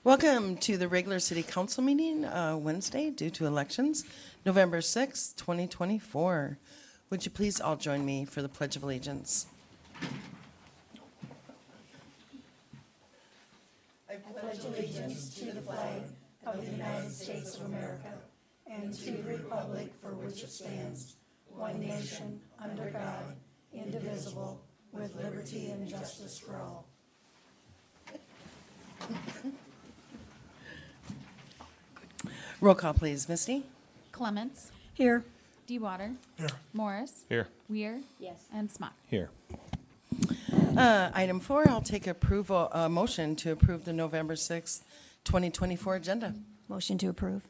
Welcome to the regular city council meeting, Wednesday, due to elections, November 6th, 2024. Would you please all join me for the Pledge of Allegiance? I pledge allegiance to the flag of the United States of America and to the republic for which it stands, one nation, under God, indivisible, with liberty and justice for all. Roll call, please. Misty? Clements. Here. Dewater. Here. Morris. Here. Weir. Yes. And Smock. Here. Item 4, I'll take motion to approve the November 6th, 2024 agenda. Motion to approve.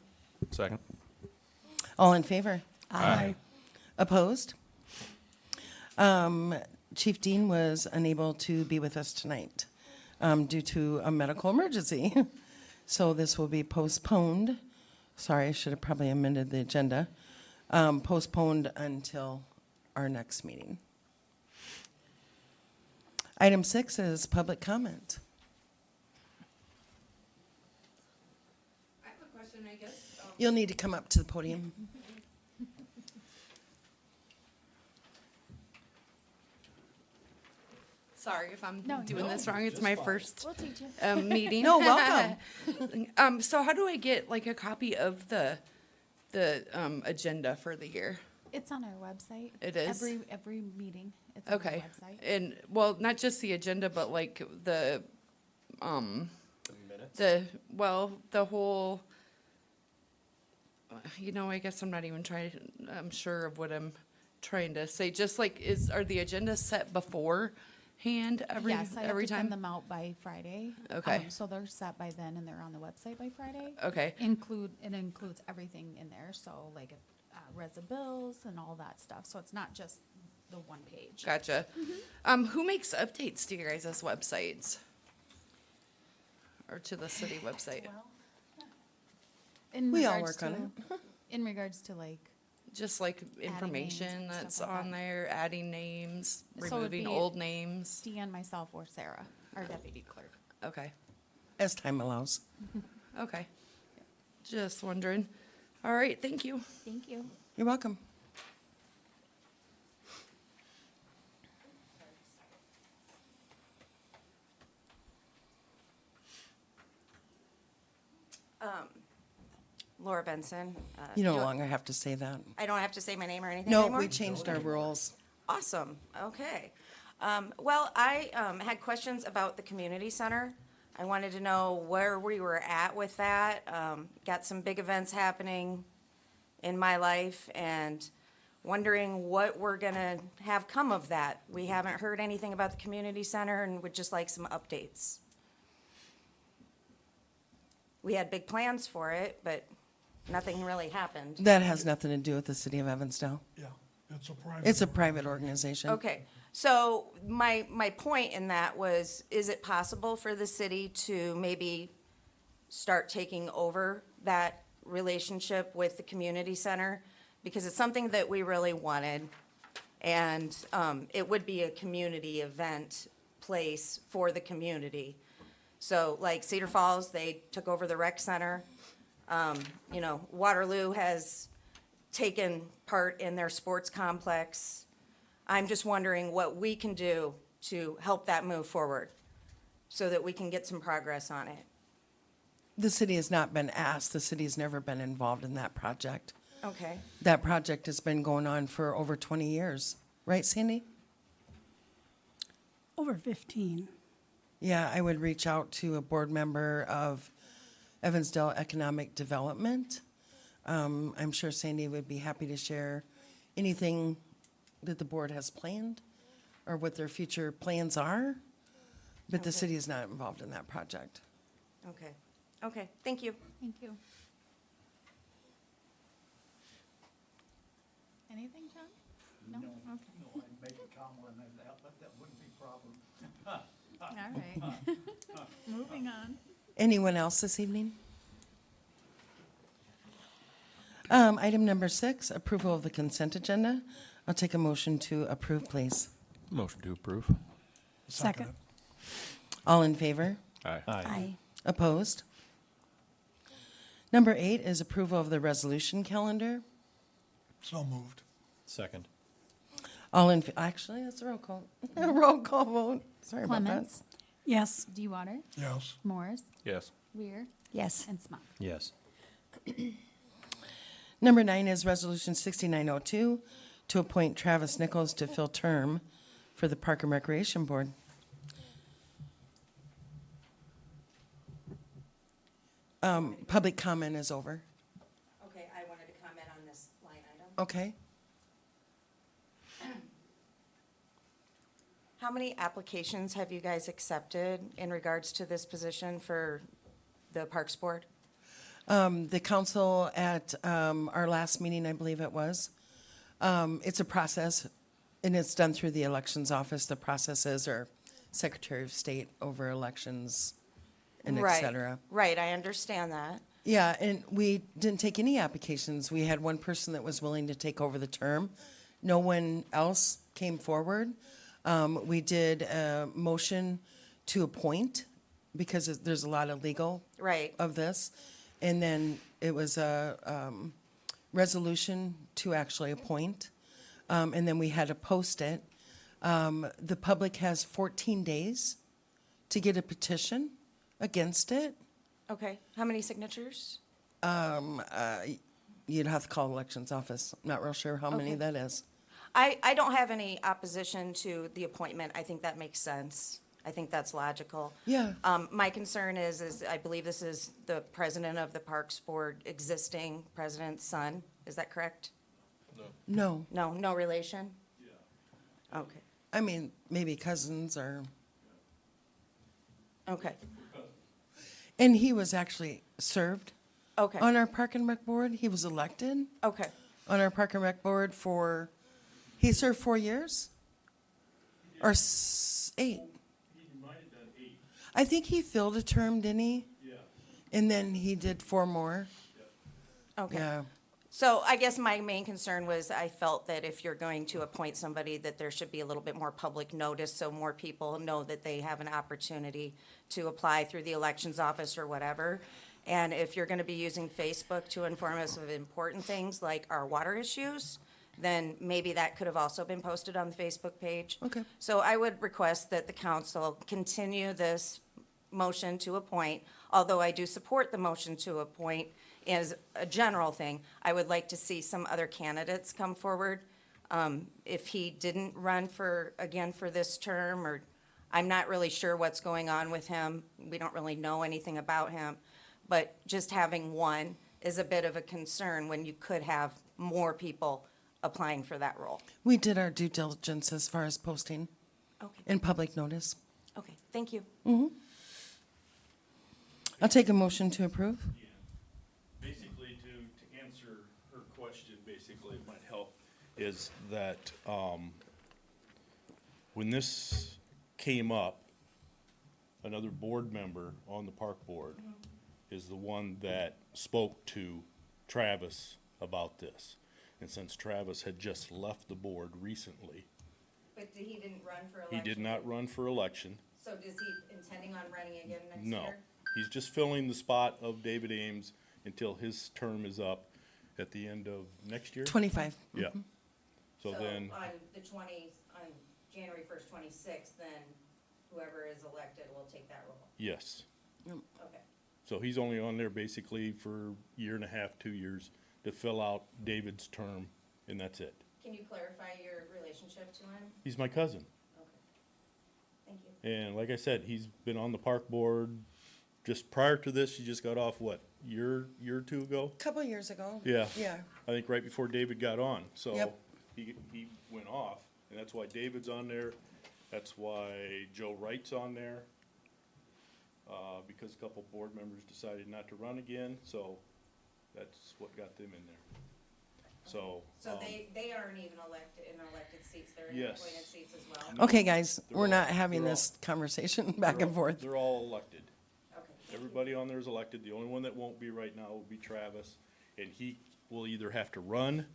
Second. All in favor? Aye. Opposed? Chief Dean was unable to be with us tonight due to a medical emergency. So this will be postponed. Sorry, I should have probably amended the agenda. Postponed until our next meeting. Item 6 is public comment. I have a question, I guess. You'll need to come up to the podium. Sorry if I'm No, doing no, this wrong. It's my first We'll teach you. meeting. No, welcome. So how do I get like a copy of the agenda for the year? It's on our website. It is? Every meeting. It's on Okay. our website. And well, not just the agenda, but like the whole. I guess I'm sure of what I'm trying to say. Just like are the agendas set beforehand every Yes, I have every to time? send them out by Friday. Okay. So they're set by then and they're on the website by Friday. Okay. It includes everything in there. So like resi bills and all that stuff. So it's not just the one page. Gotcha. Who makes updates to your guys' websites? Or to the city website? In We all regards work on to- In regards to like, Just like names information and that's stuff like on that. there, adding names, So it'd removing be- old names. Deanne, myself, or Sarah, our deputy clerk. Okay, As time allows. okay. Just wondering. All right, thank you. Thank you. You're welcome. Laura Benson. You no do- longer have to say that. I don't have to say my name or anything No, anymore? we changed our rules. Awesome, okay. Well, I had questions about the community center. I wanted to know where we were at with that. Got some big events happening in my life and wondering what we're gonna have come of that. We haven't heard anything about the community center and would just like some updates. We had big plans for it, but nothing really happened. That has nothing to do with the city of Evansdale. Yeah, it's a private. It's a private organization. Okay, so my point in that was, is it possible for the city to maybe start taking over that relationship with the community center? Because it's something that we really wanted, and it would be a community event place for the community. So like Cedar Falls, they took over the rec center. Waterloo has taken part in their sports complex. I'm just wondering what we can do to help that move forward so that we can get some progress on it. The city has not been asked. The city's never been involved in that project. Okay. That project has been going on for over 20 years. Right, Sandy? Over 15. Yeah, I would reach out to a board member of Evansdale Economic Development. I'm sure Sandy would be happy to share anything that the board has planned or what their future plans are. But the Okay. city is not involved in that project. Okay, thank you. Thank you. Anything, John? No? Okay. No, I'd make a comment on that, but that wouldn't be proper. All right. Moving on. Anyone else this evening? Item number 6, approval of the consent agenda. I'll take a motion to approve, please. Motion to approve. Second. All in favor? Aye. Aye. Opposed? Number 8 is approval of the resolution calendar. So moved. Second. All in, actually, that's a roll call. Roll call vote. Sorry about that. Clements, Yes. DeWater, Yes. Morris, Yes. Weir, Yes. and Smock. Yes. Number 9 is Resolution 6902 to appoint Travis Nichols to fill term for the Park and Recreation Board. Public comment is over. Okay, I wanted to comment on this line item. Okay. How many applications have you guys accepted in regards to this position for the Parks Board? The council at our last meeting, I believe it was, it's a process, and it's done through the elections office. The processes are Secretary of State over elections and et Right, cetera. Right, I understand that. Yeah, and we didn't take any applications. We had one person that was willing to take over the term. No one else came forward. We did a motion to appoint because there's a lot of legal Right, of this. And then it was a resolution to actually appoint. And then we had to post it. The public has 14 days to get a petition against it. okay. How many signatures? You'd have to call elections office. I'm not real sure how many Okay. that is. I don't have any opposition to the appointment. I think that makes sense. I think that's logical. Yeah. My concern is I believe this is the president of the Parks Board, existing president's son. Is that correct? No. No, no relation? Yeah. Okay, I mean, maybe cousins or, okay, and he was actually served okay, on our Park and Rec Board. He was elected okay. on our Park and Rec Board he served 4 years? Or 8? He might have done 8. I think he filled a term, didn't he? Yeah. And then he did 4 more. Okay. Yeah. So I guess my main concern was I felt that if you're going to appoint somebody, that there should be a little bit more public notice so more people know that they have an opportunity to apply through the elections office or whatever. And if you're gonna be using Facebook to inform us of important things like our water issues, then maybe that could have also been posted on the Facebook page. Okay. So I would request that the council continue this motion to appoint, although I do support the motion to appoint as a general thing. I would like to see some other candidates come forward. If he didn't run again for this term, or I'm not really sure what's going on with him. We don't really know anything about him. But just having one is a bit of a concern when you could have more people applying for that role. We did our due diligence as far as posting Okay, and public notice. okay, thank you. I'll take a motion to approve. Basically, to answer her question, basically, it might help, is that, when this came up, another board member on the park board is the one that spoke to Travis about this. And since Travis had just left the board recently, But he didn't run for election? he did not run for election. So is he intending on running again next No, he's just filling the spot of David Ames until his term is up at the end of next year. 25. Yeah. So then, on January 1st, 26th, then whoever is elected will take that role? yes. Okay. So he's only on there basically for a year and a half, 2 years to fill out David's term, and that's it. Can you clarify your relationship to him? He's my cousin. Okay. Thank you. And like I said, he's been on the park board just prior to this. He just got off, what, year or two ago? Couple years ago. Yeah. Yeah. I think right before David got on. So Yep. he went off, and that's why David's on there. That's why Joe Wright's on there. Because a couple board members decided not to run again, so that's what got them in there. So. So they aren't even elected, in elected seats, they're in Yes. appointed seats as well? Okay, guys, we're all- not having they're this conversation back and forth. They're all elected. Okay. Everybody on there is elected. The only one that won't be right now will be Travis. And he will either have to run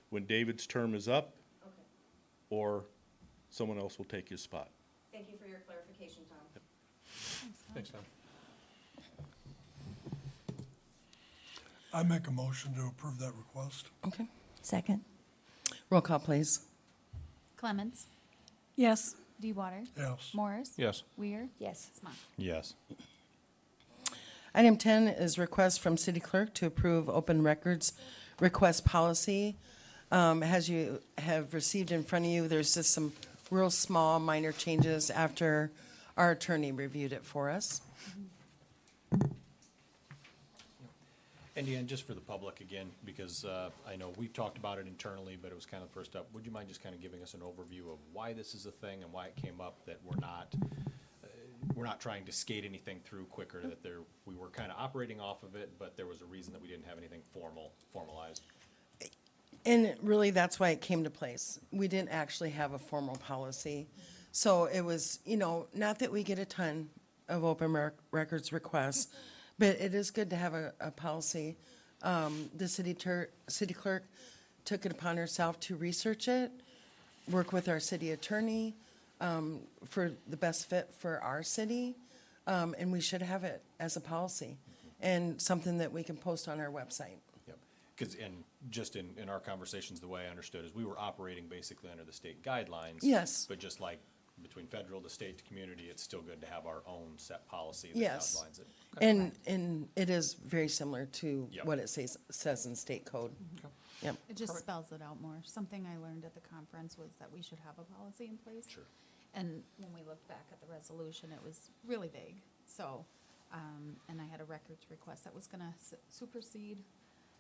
when David's term is up, Okay. or someone else will take his spot. Thank you for your clarification, Tom. Thanks, Tom. I make a motion to approve that request. Okay. Second. Roll call, please. Clements, Yes. D-Water, Yes. Morris. Yes. Weir, Yes. Smock. Yes. Item 10 is request from city clerk to approve open records request policy. As you have received in front of you, there's just some real small minor changes after our attorney reviewed it for us. And Deanne, just for the public again, because I know we've talked about it internally, but it was kind of first up, would you mind just kind of giving us an overview of why this is a thing and why it came up, that we're not trying to skate anything through quicker, that we were kind of operating off of it, but there was a reason that we didn't have anything formalized? And really, that's why it came to place. We didn't actually have a formal policy. So it was, not that we get a ton of open records requests, but it is good to have a policy. The city clerk took it upon herself to research it, work with our city attorney for the best fit for our city, and we should have it as a policy and something that we can post on our website. Yep. Because, and just in our conversations, the way I understood is we were operating basically under the state guidelines. Yes. But just like between federal to state to community, it's still good to have our own set policy that Yes. outlines it. Okay. And it is very similar to Yep. what it says in state code. Yep. It just spells it out more. Something I learned at the conference was that we should have a policy in place. Sure. And when we looked back at the resolution, it was really vague. So, and I had a records request that was gonna supersede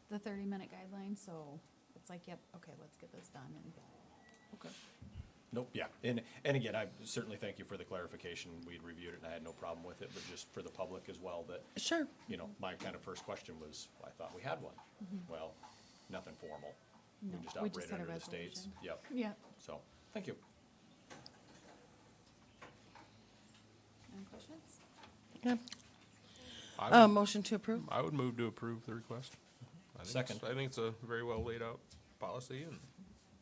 the 30-minute guideline, so it's like, yep, okay, let's get this done. And Okay. Nope, yeah, and again, I certainly thank you for the clarification. We'd reviewed it and I had no problem with it, but just for the public as well, that, Sure. my kind of first question was, I thought we had one. Well, nothing formal. We No, just we just operate had a under the states. resolution. Yep, Yeah. so, thank you. Any questions? Yeah. Motion to approve? I would move to approve the request. I think Second. I think it's a very well laid out policy and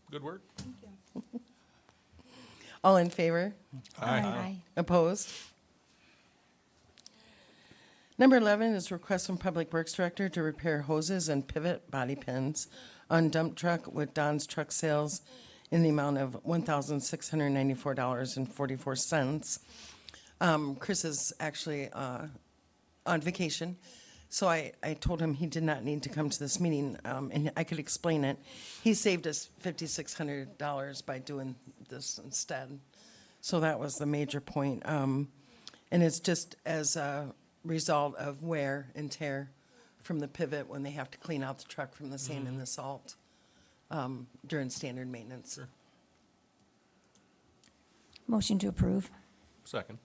good work. Thank you. All in favor? Aye. Opposed? Number 11 is request from Public Works Director to repair hoses and pivot body pins on dump truck with Don's Truck Sales in the amount of $1,694.44. Chris is actually on vacation, so I told him he did not need to come to this meeting, and I could explain it. He saved us $5,600 by doing this instead. So that was the major point. And it's just as a result of wear and tear from the pivot when they have to clean out the truck from the sand and the salt during standard maintenance. Motion to approve. Second.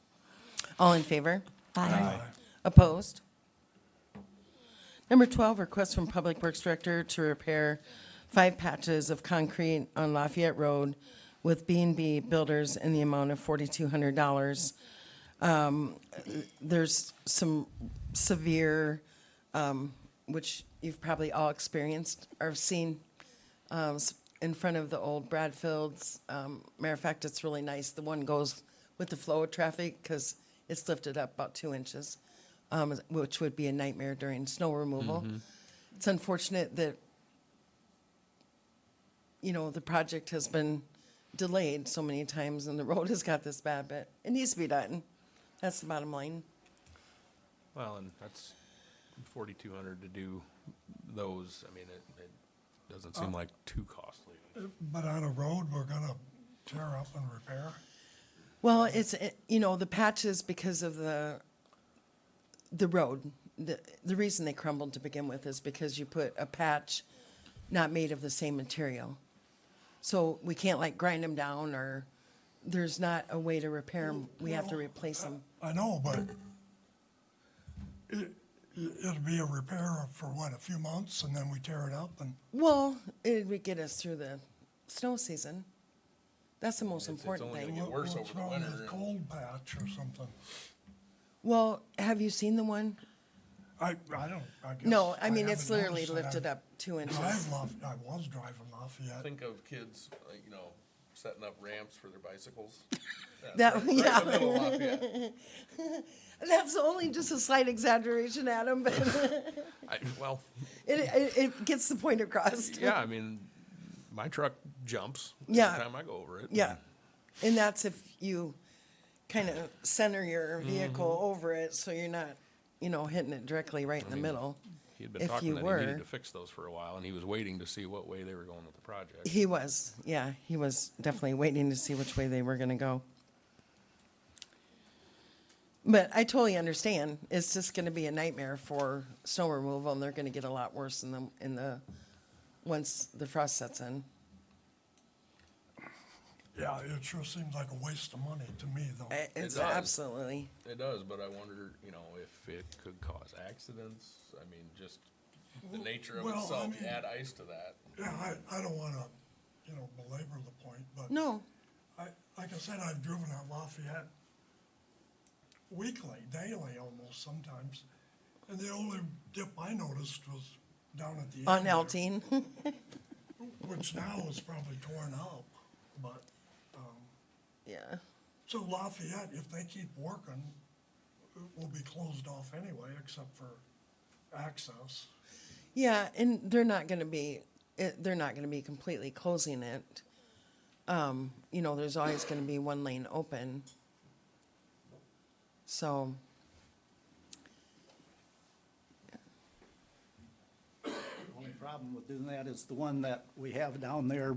All in favor? Aye. Opposed? Number 12, request from Public Works Director to repair 5 patches of concrete on Lafayette Road with B&B Builders in the amount of $4,200. There's some severe, which you've probably all experienced or seen in front of the old Bradfields. Matter of fact, it's really nice. The one goes with the flow of traffic because it's lifted up about 2 inches, which would be a nightmare during snow removal. It's unfortunate that, the project has been delayed so many times and the road has got this bad, but it needs to be done. That's the bottom line. Well, and that's 4,200 to do those. I mean, it doesn't seem like too costly. But on a road, we're gonna tear up and repair? Well, it's, the patches because of the road. The reason they crumbled to begin with is because you put a patch not made of the same material. So we can't grind them down or there's not a way to repair them. We have to replace them. I know, but it'll be a repair for what, a few months, and then we tear it up and, Well, it would get us through the snow season. That's the most important only thing. gonna get worse what's over the wrong winter with and- cold patch or something? Well, have you seen the one? I don't, I guess. No, I mean, it's haven't literally noticed it. lifted I up 2 inches. I was driving Lafayette. Think of kids, setting up ramps for their bicycles. That, Right in the yeah. middle of Lafayette. That's only just a slight exaggeration, Adam, but Well, it gets the point across. yeah, I mean, my truck jumps Yeah. every time I go over it. Yeah, and that's if you kind of center your vehicle Mm-hmm. over it, so you're not, hitting it directly right in the middle. He had been If talking you that he were, needed to fix those for a while, and he was waiting to see what way they were going with the project. he was definitely waiting to see which way they were gonna go. But I totally understand. It's just gonna be a nightmare for snow removal, and they're gonna get a lot worse once the frost sets in. Yeah, it sure seems like a waste of money to me, though. It's does. absolutely. It does, but I wonder, if it could cause accidents. I mean, just the nature of Well, I itself, mean- add ice to that. Yeah, I don't wanna, belabor the point, but No, like I said, I've driven at Lafayette weekly, daily almost sometimes. And the only dip I noticed was down at the end. on there, Altine. Which now is probably torn up, but, Yeah. so Lafayette, if they keep working, it will be closed off anyway, except for access. Yeah, and they're not gonna be completely closing it. There's always gonna be one lane open. So, The only problem with doing that is the one that we have down there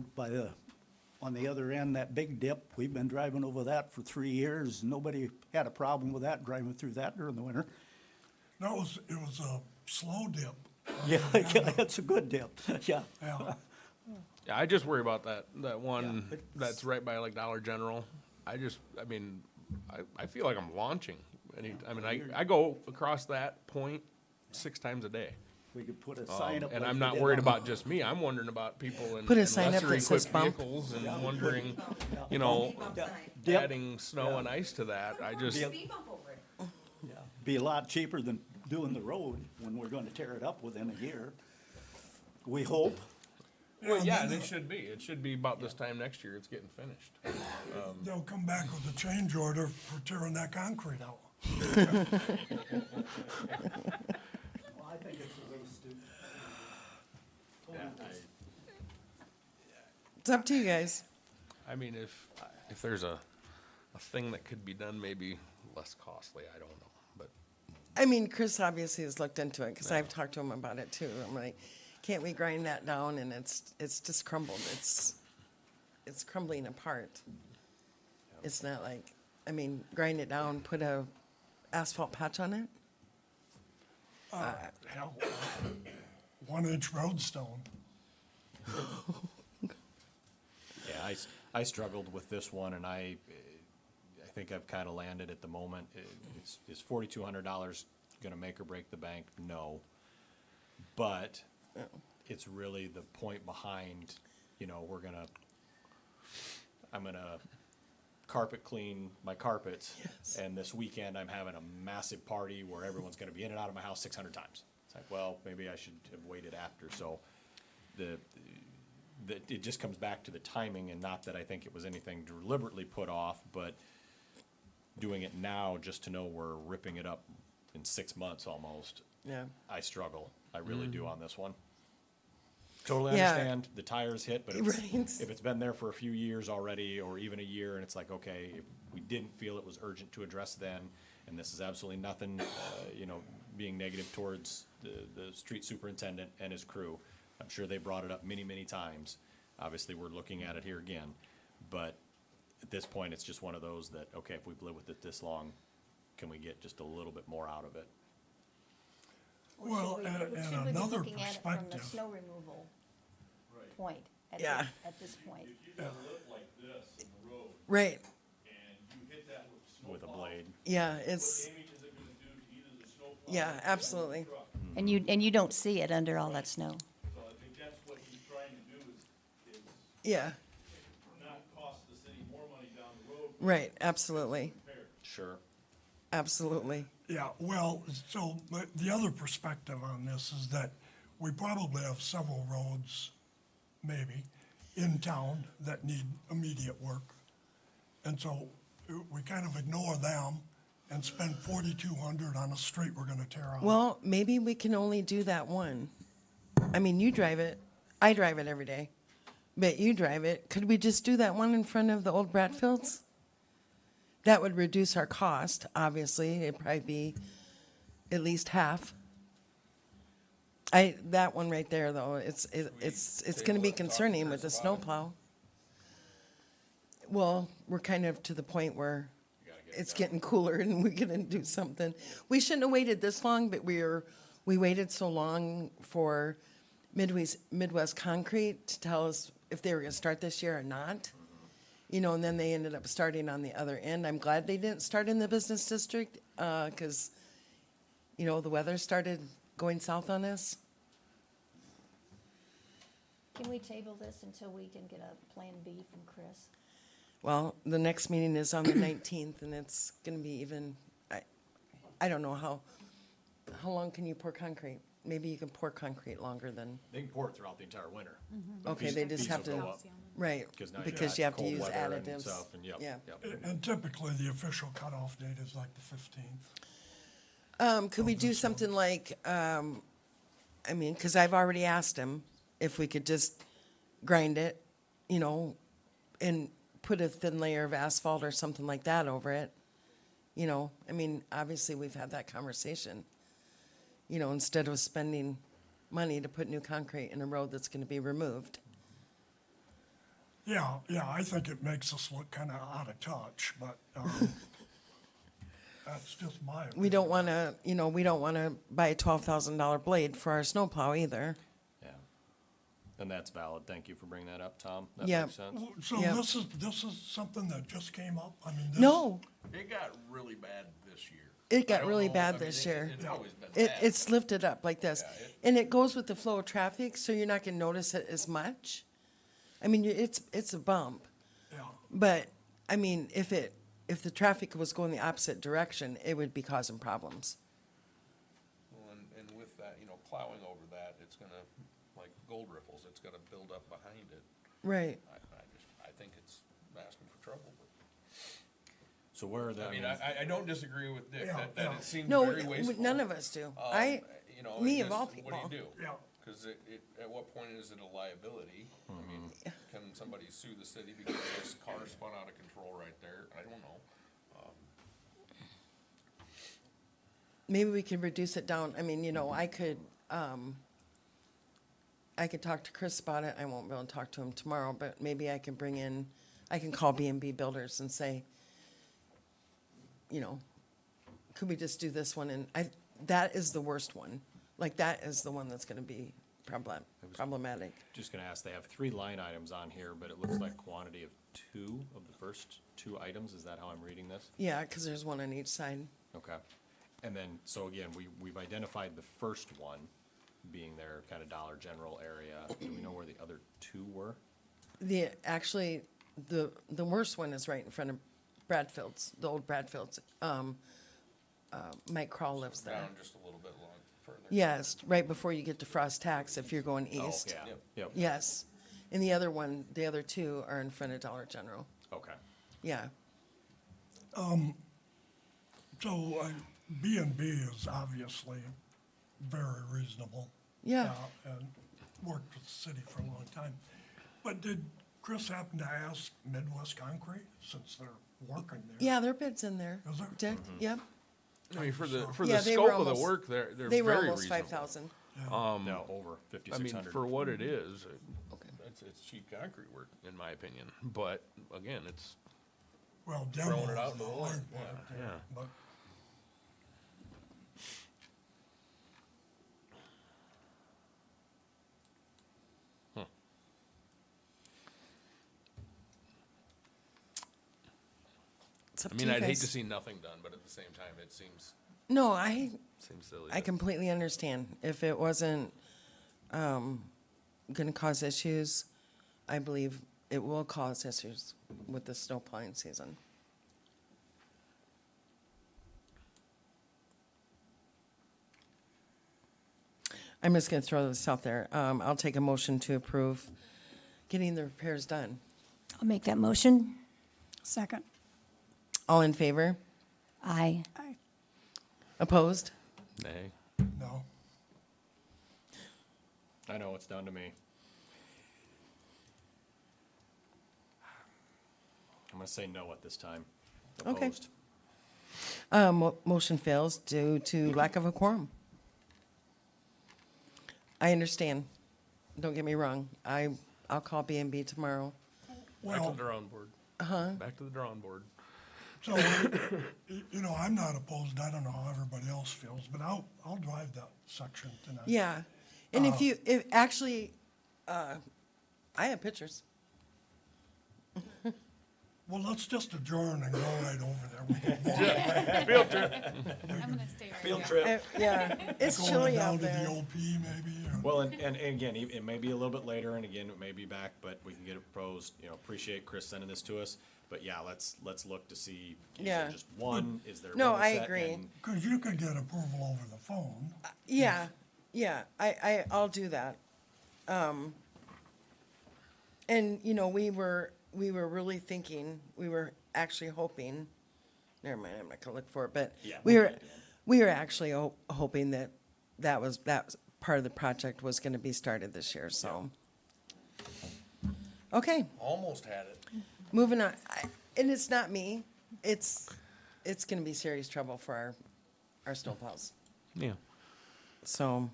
on the other end, that big dip. We've been driving over that for 3 years. Nobody had a problem with that, driving through that during the winter. No, it was a slow dip. Yeah, it's a good dip, yeah. Yeah, Yeah, I just worry about that one Yeah, that's right by like Dollar General. I feel like I'm launching. I go across that point 6 times a day. We could put a sign up. And like I'm we not did worried on- about just me. I'm wondering about people in Put a in sign up lesser that says equipped bump. vehicles and wondering, Yeah, dip, adding snow and ice to that. I just, yeah, be a lot cheaper than doing the road when we're gonna tear it up within a year. We hope. well, yeah, and it should be. It should be about this time next year. It's getting finished. they'll come back with a change order for tearing that concrete out. Well, I think it's a little stupid. it's up to you guys. I mean, if there's a thing that could be done, maybe less costly. I don't know, but I mean, Chris obviously has looked into it, because I've talked to him about it too. I'm like, can't we grind that down? And it's just crumbled. It's crumbling apart. It's not like, grind it down, put a asphalt patch on it. Hell, 1-inch roadstone. Yeah, I struggled with this one, and I think I've kind of landed at the moment. Is $4,200 gonna make or break the bank? No. But it's really the point behind, I'm gonna carpet clean my carpets. Yes. And this weekend, I'm having a massive party where everyone's gonna be in and out of my house 600 times. It's like, well, maybe I should have waited after, so it just comes back to the timing, and not that I think it was anything deliberately put off, but doing it now just to know we're ripping it up in 6 months almost, Yeah. I struggle. I really do on this one. Totally Yeah. understand the tires hit, but Right. if it's been there for a few years already, or even a year, and it's like, okay, if we didn't feel it was urgent to address then, and this is absolutely nothing, being negative towards the street superintendent and his crew. I'm sure they brought it up many, many times. Obviously, we're looking at it here again, but at this point, it's just one of those that, okay, if we've lived with it this long, can we get just a little bit more out of it? Well, and another Should we be looking at it from the perspective, snow removal point Yeah. at this point? like this in the road Right. and you hit that with a With a blade. Yeah, it's, damage is it gonna do to either the snowplow yeah, absolutely. And you don't see it under all that snow. So I think that's what he's trying to do is Yeah, not cost the city more money down the road. right, absolutely, Sure. absolutely. yeah, well, so the other perspective on this is that we probably have several roads, maybe, in town that need immediate work. And so we kind of ignore them and spend 4,200 on a street we're gonna tear out. Well, maybe we can only do that one. I mean, you drive it, I drive it every day, but you drive it. Could we just do that one in front of the old Bratfields? That would reduce our cost, obviously. It'd probably be at least half. That one right there, though, it's gonna be concerning with the snowplow. Well, we're kind of to the point where it's getting cooler and we're gonna do something. We shouldn't have waited this long, but we waited so long for Midwest Concrete to tell us if they were gonna start this year or not. You know, and then they ended up starting on the other end. I'm glad they didn't start in the business district, 'cause, you know, the weather started going south on us. Can we table this until we can get a plan B from Chris? Well, the next meeting is on the 19th, and it's gonna be even, I don't know how long can you pour concrete? Maybe you can pour concrete longer than, They can pour it throughout the entire winter. okay, they just have Fees will go to, up. right, Because now because you have to cold use weather and additives. stuff, and yep, Yeah. yep. And typically, the official cutoff date is like the 15th. Could we do something like, I mean, cause I've already asked him if we could just grind it, you know, and put a thin layer of asphalt or something like that over it. You know, I mean, obviously, we've had that conversation. You know, instead of spending money to put new concrete in a road that's gonna be removed. Yeah, I think it makes us look kinda out of touch, but, that's just my opinion. We don't wanna, you know, we don't wanna buy a $12,000 blade for our snowplow either. Yeah. And that's valid. Thank you for bringing that up, Tom. That Yeah. makes sense. So Yeah. this is something that just came up? I mean, this. No, It got really bad this year. it I got don't really know, bad I mean, this year. It's always been bad. It's lifted up like this. Yeah, And it goes with the flow of traffic, so you're not gonna notice it as much. I mean, it's a bump, Yeah, but, I mean, if the traffic was going the opposite direction, it would be causing problems. Well, and with that, you know, plowing over that, it's gonna, like gold riffles, it's gonna build up behind it. Right. I think it's asking for trouble. So where are the, I mean, I don't disagree with Dick, Yeah, that yeah. it seems No, very wasteful. none of us do. You know, me it of all just- people. What do you do? yeah. Cause at what point is it a liability? I mean, can somebody sue the city because this car spun out of control right there? I don't know. Maybe we could reduce it down. I mean, you know, I could talk to Chris about it. I won't be able to talk to him tomorrow, but maybe I can call B&B Builders and say, you know, could we just do this one? And that is the worst one. Like, that is the one that's gonna be problematic. just gonna ask, they have 3 line items on here, but it looks like quantity of 2 of the first 2 items. Is that how I'm reading this? Yeah, because there's one on each side. Okay. And then, so again, we've identified the first one being their kind of Dollar General area. Do we know where the other 2 were? Actually, the worst one is right in front of Bradfield's, the old Bradfield's. Mike Kroll lives there. Down just a little bit long, further. Yes, right before you get to Frost Tax if you're going Oh, east. yeah, Yep. yep, Yes. And the other 2 are in front of Dollar General. okay. Yeah. So, B&B is obviously very reasonable. Yeah. And worked with the city for a long time. But did Chris happen to ask Midwest Concrete, since they're working there? Yeah, their bid's in there. Is there? Dick, yep. I mean, for the Yeah, they were scope of the almost- work, they're They were very almost reasonable. 5,000. No, over I 5,600. mean, for what it is, Okay. it's cheap concrete work, in my opinion. But again, it's, Well, demo Throwing it out is the the door, hard part yeah, there, yeah. but. It's up I to mean, you I'd hate guys. to see nothing done, but at the same time, it seems No, I silly. I completely understand. If it wasn't gonna cause issues, I believe it will cause issues with the snow plowing season. I'm just gonna throw this out there. I'll take a motion to approve getting the repairs done. I'll make that motion. Second. All in favor? Aye. Opposed? Nay. No. I know, it's down to me. I'm gonna say no at this time. Okay. Opposed. Motion fails due to lack of a quorum. I understand. Don't get me wrong. I'll call B and B tomorrow. Back to Well, the drawing board. Back to the drawing board. so, you know, I'm not opposed. I don't know how everybody else feels, but I'll drive that section tonight. Yeah. And if actually, I have pictures. Well, let's just adjourn and go right over there. We can walk I'm gonna stay right here. Yeah, it's going chilly down out to the there. OP maybe. Or, Well, and again, it may be a little bit later, and again, it may be back, but we can get it proposed, you know, appreciate Chris sending this to us. But yeah, let's look to see, is Yeah. there just one, is there one? No, that's I set? agree. And Because you could get approval over the phone. Yeah, I'll do that. And, you know, we were really thinking, we were actually hoping, never mind, I'm not gonna look for it, but Yeah, we we'll were, get to it. we were actually hoping that was part of the project was gonna be started this year, so. Okay, Almost had it. moving on. And it's not me, it's gonna be serious trouble for our snowplows, Yeah. so.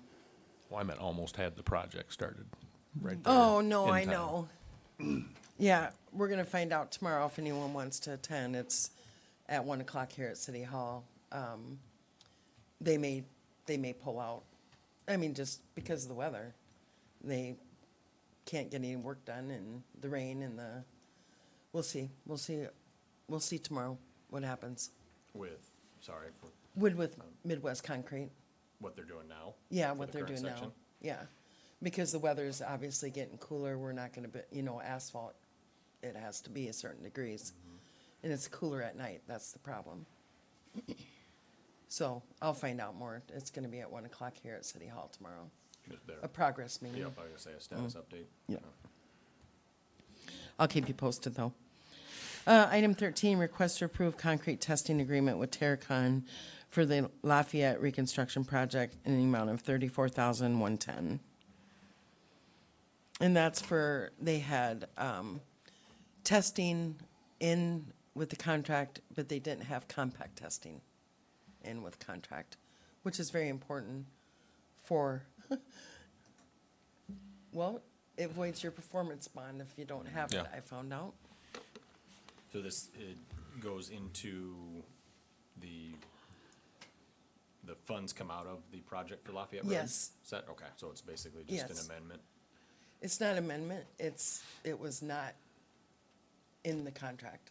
Well, I meant almost had the project started right there. Oh, no, in I time. know. Yeah, we're gonna find out tomorrow if anyone wants to attend. It's at 1:00 here at City Hall. They may pull out. I mean, just because of the weather. They can't get any work done and the rain and we'll see. We'll see tomorrow what happens. sorry, for Wood with Midwest Concrete. what they're doing now. Yeah, for what the they're current doing now. section. Yeah, because the weather's obviously getting cooler. We're not gonna be, asphalt, it has to be a certain degrees. And it's cooler at night, that's the problem. So I'll find out more. It's gonna be at 1:00 here at City Hall tomorrow. Just there. A progress meeting. Yep, I was gonna say a status update. Yeah. I'll keep you posted, though. Item 13, request to approve concrete testing agreement with Terracon for the Lafayette Reconstruction Project in the amount of $34,110. And that's they had testing in with the contract, but they didn't have compact testing in with contract, which is very important for, well, it voids your performance bond if you don't have it, Yeah. I found out. So it goes into the funds come out of the project for Lafayette Road? Yes. Is that, okay, so it's basically just Yes. an amendment? It's not amendment, it was not in the contract.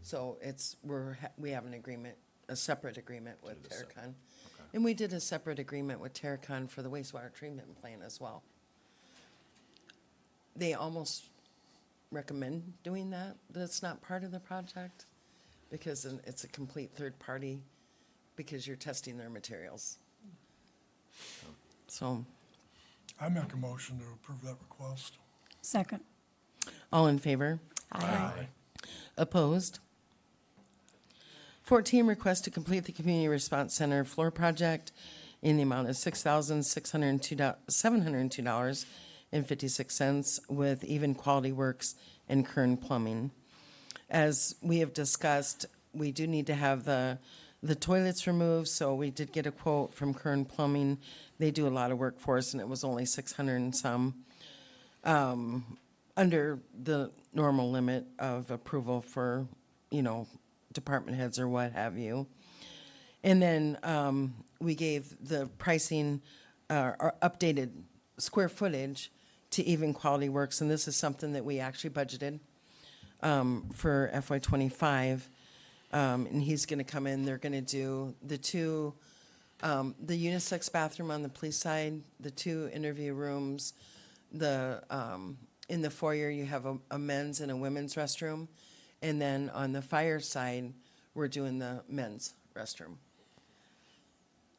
So we have an agreement, a separate agreement with do the sep- Terracon. okay. And we did a separate agreement with Terracon for the wastewater treatment plant as well. They almost recommend doing that, but it's not part of the project because then it's a complete third party because you're testing their materials. So, I make a motion to approve that request. Second. all in favor? Aye. Opposed? 14, request to complete the Community Response Center floor project in the amount of $6,702.56 with Even Quality Works and Kern Plumbing. As we have discussed, we do need to have the toilets removed, so we did get a quote from Kern Plumbing. They do a lot of work for us, and it was only 600 and some, under the normal limit of approval for, department heads or what have you. And then we gave the pricing, or updated square footage to Even Quality Works, and this is something that we actually budgeted for FY '25. And he's gonna come in, they're gonna do the unisex bathroom on the police side, the 2 interview rooms, in the foyer, you have a men's and a women's restroom. And then on the fire side, we're doing the men's restroom.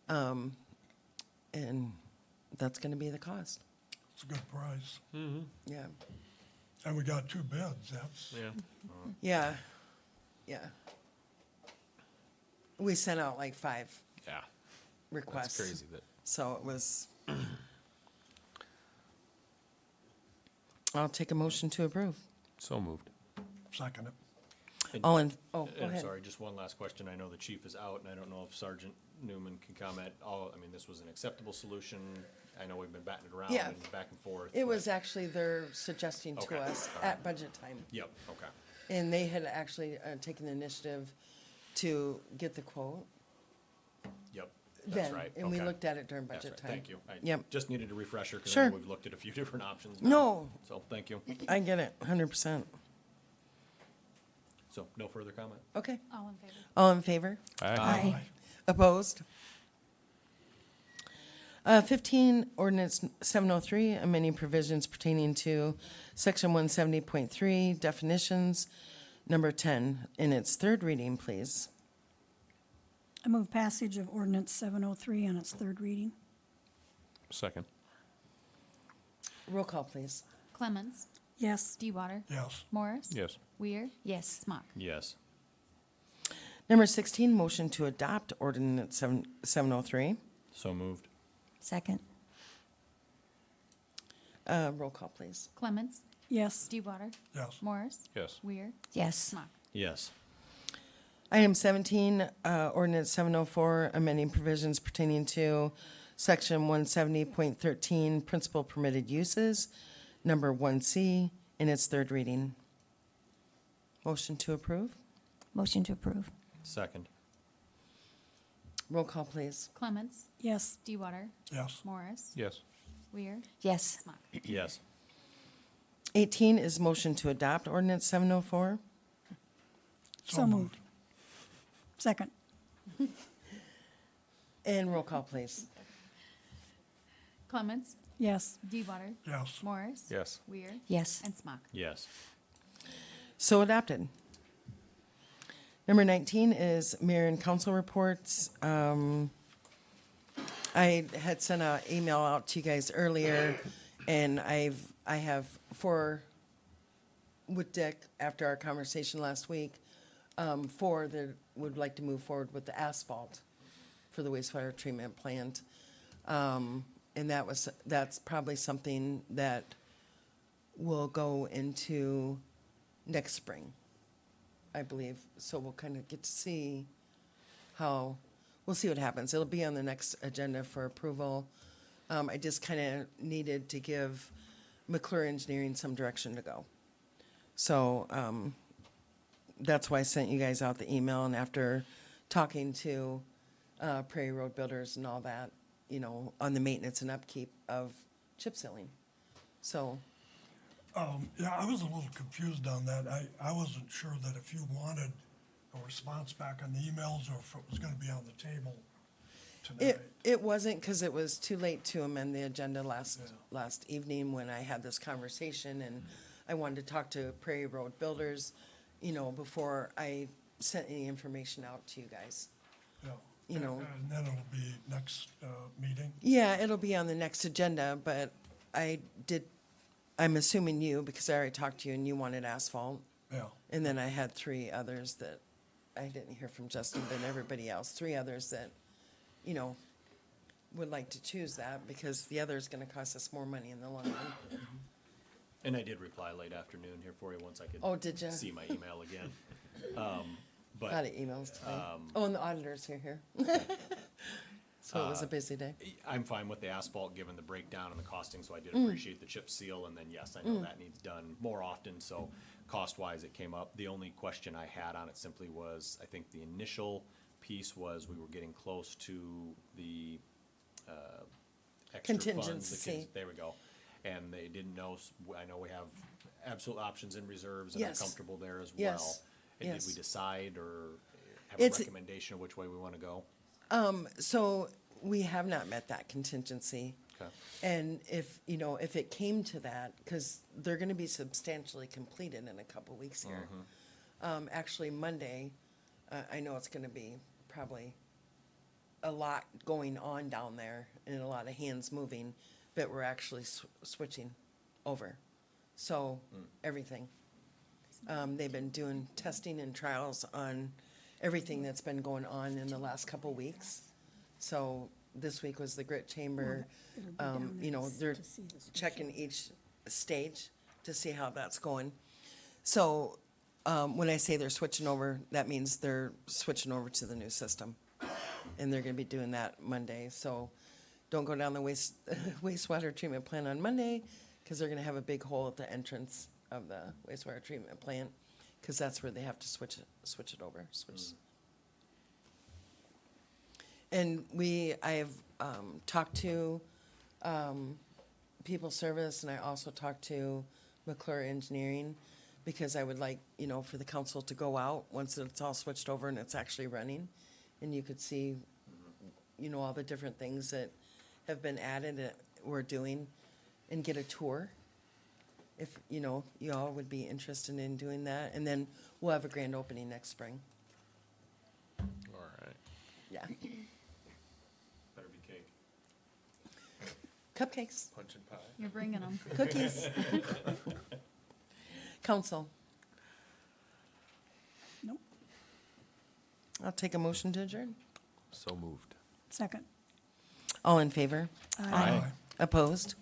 And that's gonna be the cost, It's a good price. yeah. And we got 2 bids, that's, Yeah. Yeah, yeah. We sent out like 5 Yeah, requests. that's crazy that, So it was. I'll take a motion to approve. so moved. Second it. And- All in, oh, go And I'm ahead. sorry, just one last question. I know the chief is out, and I don't know if Sergeant Newman can comment. I mean, this was an acceptable solution. I know we've been batting it around Yeah. and back and forth. It but- was actually their suggesting to Okay, us all right. at budget time. Yep, okay. And they had actually taken the initiative to get the quote Yep, that's then. right. And we okay. looked at it during That's budget right, time. thank you. I Yep. just needed a refresher, because I Sure. know we've looked at a few different options now. No. So, thank you. I get it, 100%. So, no further comment? Okay. All in favor? All in favor? Aye. Opposed? 15, ordinance 703, amending provisions pertaining to section 170.3 definitions, number 10, in its third reading, please. I move passage of ordinance 703 on its third reading. Second. Roll call, please. Clements, Yes. D-Water, Yes. Morris. Yes. Weir, Yes. Smock. Yes. Number 16, motion to adopt ordinance 703. So moved. Second. Roll call, please. Clements, Yes. D-Water, Yes. Morris. Yes. Weir, Yes. Smock. Yes. Item 17, ordinance 704, amending provisions pertaining to section 170.13, principal permitted uses, number 1C, in its third reading. Motion to approve. Motion to approve. Second. Roll call, please. Clements, Yes. D-Water, Yes. Morris. Yes. Weir, Yes. Smock. Yes. 18 is motion to adopt ordinance 704. So moved. Second. And roll call, please. Clements, Yes. D-Water, Yes. Morris. Yes. Weir, Yes. and Smock. Yes. So adopted. Number 19 is mayor and council reports. I had sent an email out to you guys earlier, and I have 4 with Dick after our conversation last week. 4 that would like to move forward with the asphalt for the wastewater treatment plant. And that's probably something that will go into next spring, I believe. So we'll kind of get to see we'll see what happens. It'll be on the next agenda for approval. I just kind of needed to give McClure Engineering some direction to go. So that's why I sent you guys out the email, and after talking to Prairie Road Builders and all that, on the maintenance and upkeep of chip sealing. So, Yeah, I was a little confused on that. I wasn't sure that if you wanted a response back on the emails or if it was gonna be on the table tonight. it wasn't, because it was too late to amend the agenda last evening when I had this conversation, and I wanted to talk to Prairie Road Builders, before I sent any information out to you guys. Yeah. You know. And then it'll be next meeting. Yeah, it'll be on the next agenda, but I'm assuming you, because I already talked to you and you wanted asphalt. Yeah. And then I had 3 others that, I didn't hear from Justin, but everybody else, 3 others that, would like to choose that, because the other is gonna cost us more money in the long run. And I did reply late afternoon here for you once I could. Oh, did ya? See my email again. A lot But of emails today. Oh, and the auditors are here. So it was a busy day. I'm fine with the asphalt, given the breakdown and the costing, so I did Mm. appreciate the chip seal, and then, yes, I know that needs done more often, so cost-wise, it came up. The only question I had on it simply was, I think the initial piece was we were getting close to the, extra funds. Contingency. There we go. And they didn't know, I know we have absolute options in reserves, and I'm Yes. comfortable there as well. Yes. And did Yes. we decide or have It's- a recommendation of which way we wanna go? So we have not met that contingency. Okay. And if it came to that, because they're gonna be substantially completed in a couple weeks here. Actually, Monday, I know it's gonna be probably a lot going on down there and a lot of hands moving, but we're actually switching over. So, everything. They've been doing testing and trials on everything that's been going on in the last couple weeks. So this week was the Grit Chamber, you know, they're checking each stage to see how that's going. So, when I say they're switching over, that means they're switching over to the new system. And they're gonna be doing that Monday, so don't go down the wastewater treatment plant on Monday, cause they're gonna have a big hole at the entrance of the wastewater treatment plant, cause that's where they have to switch it over. And I have, talked to, People Service, and I also talked to McClure Engineering, because I would like, you know, for the council to go out once it's all switched over and it's actually running, and you could see, you know, all the different things that have been added that we're doing, and get a tour. If, you know, you all would be interested in doing that, and then we'll have a grand opening next spring. All right. Yeah, Better be cake. cupcakes, Punch and pie. You're bringing them. cookies. Council, Nope. I'll take a motion to adjourn. So moved. Second. All in favor? Aye. Opposed?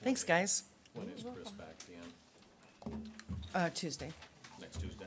Thanks, guys. When is Chris back again? Tuesday. Next Tuesday?